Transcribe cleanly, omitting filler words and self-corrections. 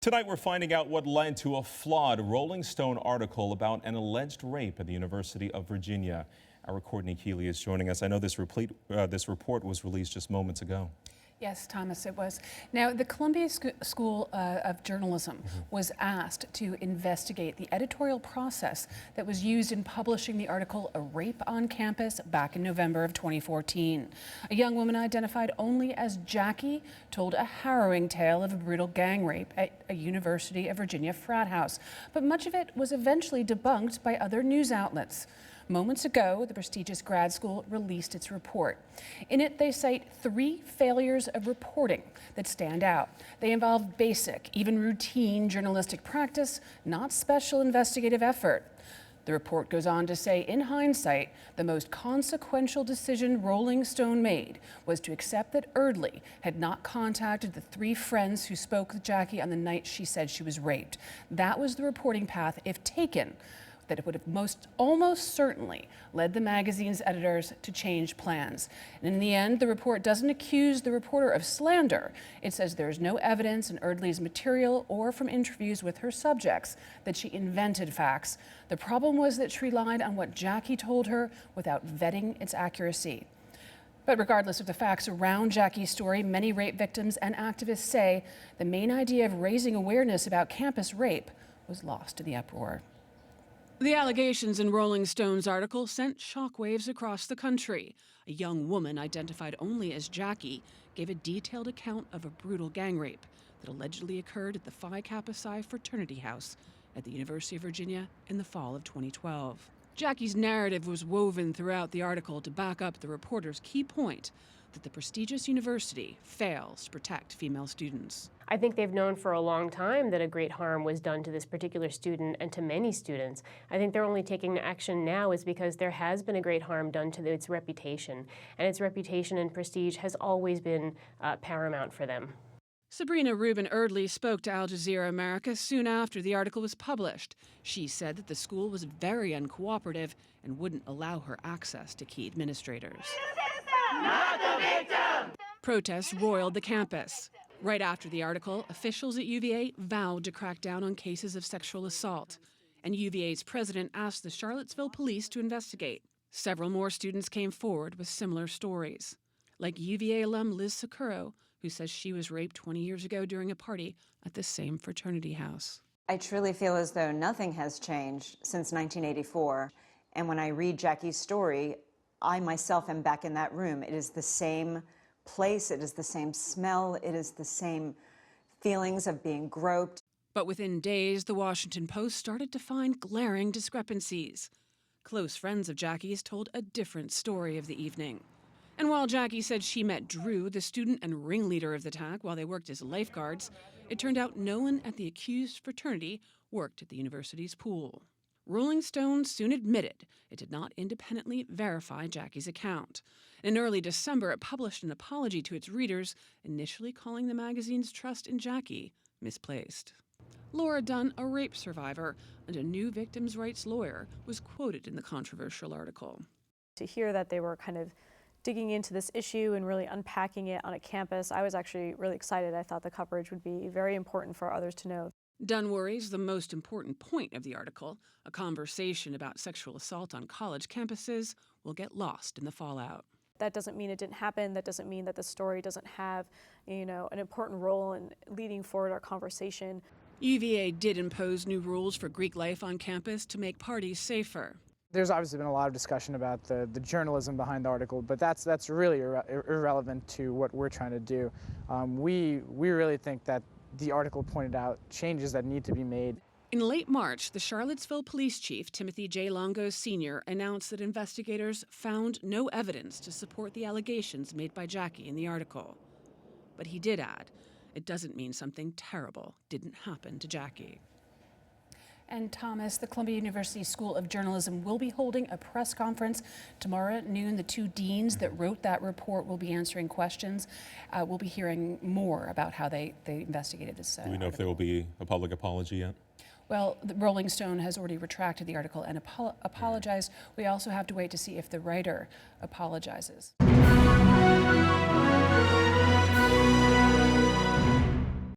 Tonight we're finding out what led to a flawed Rolling Stone article about an alleged rape at the University of Virginia. Our Courtney Kealy is joining us. I know this report was released just moments ago. Yes, Thomas, it was. Now, the Columbia School of Journalism was asked to investigate the editorial process that was used in publishing the article "A Rape on Campus" back in November of 2014. A young woman identified only as Jackie told a harrowing tale of a brutal gang rape at a University of Virginia frat house. But much of it was eventually debunked by other news outlets. Moments ago, the prestigious grad school released its report. In it, they cite 3 failures of reporting that stand out. They involve basic, even routine journalistic practice, not special investigative effort. The report goes on to say, in hindsight, the most consequential decision Rolling Stone made was to accept that Eardley had not contacted the 3 friends who spoke with Jackie on the night she said she was raped. That was the reporting path, if taken, that it would have almost certainly led the magazine's editors to change plans. And in the end, the report doesn't accuse the reporter of slander. It says there's no evidence in Eardley's material or from interviews with her subjects that she invented facts. The problem was that she relied on what Jackie told her without vetting its accuracy. But regardless of the facts around Jackie's story, many rape victims and activists say the main idea of raising awareness about campus rape was lost in the uproar. The allegations in Rolling Stone's article sent shockwaves across the country. A young woman identified only as Jackie gave a detailed account of a brutal gang rape that allegedly occurred at the Phi Kappa Psi fraternity house at the University of Virginia in the fall of 2012. Jackie's narrative was woven throughout the article to back up the reporter's key point that the prestigious university fails to protect female students. I think they've known for a long time that a great harm was done to this particular student and to many students. I think they're only taking action now is because there has been a great harm done to its reputation, and its reputation and prestige has always been paramount for them. Sabrina Rubin Eardley spoke to Al Jazeera America soon after the article was published. She said that the school was very uncooperative and wouldn't allow her access to key administrators. Not the victim! Protests roiled the campus. Right after the article, officials at UVA vowed to crack down on cases of sexual assault, and UVA's president asked the Charlottesville police to investigate. Several more students came forward with similar stories, like UVA alum Liz Sakuro, who says she was raped 20 years ago during a party at the same fraternity house. I truly feel as though nothing has changed since 1984, and when I read Jackie's story, I myself am back in that room. It is the same place, it is the same smell, it is the same feelings of being groped. But within days, the Washington Post started to find glaring discrepancies. Close friends of Jackie's told a different story of the evening. And while Jackie said she met Drew, the student and ringleader of the attack, while they worked as lifeguards, it turned out no one at the accused fraternity worked at the university's pool. Rolling Stone soon admitted it did not independently verify Jackie's account. In early December, it published an apology to its readers, initially calling the magazine's trust in Jackie misplaced. Laura Dunn, a rape survivor and a new victims' rights lawyer, was quoted in the controversial article. To hear that they were kind of digging into this issue and really unpacking it on a campus, I was actually really excited. I thought the coverage would be very important for others to know. Dunn worries the most important point of the article, a conversation about sexual assault on college campuses, will get lost in the fallout. That doesn't mean it didn't happen. That doesn't mean that the story doesn't have, an important role in leading forward our conversation. UVA did impose new rules for Greek life on campus to make parties safer. There's obviously been a lot of discussion about the journalism behind the article, but that's really irrelevant to what we're trying to do. We really think that the article pointed out changes that need to be made. In late March, the Charlottesville police chief, Timothy J. Longo Sr., announced that investigators found no evidence to support the allegations made by Jackie in the article. But he did add, it doesn't mean something terrible didn't happen to Jackie. And Thomas, the Columbia University School of Journalism will be holding a press conference tomorrow at noon. The 2 deans that wrote that report will be answering questions. We'll be hearing more about how they investigated this. Do we know if there will be a public apology yet? Well, the Rolling Stone has already retracted the article and apologized. We also have to wait to see if the writer apologizes.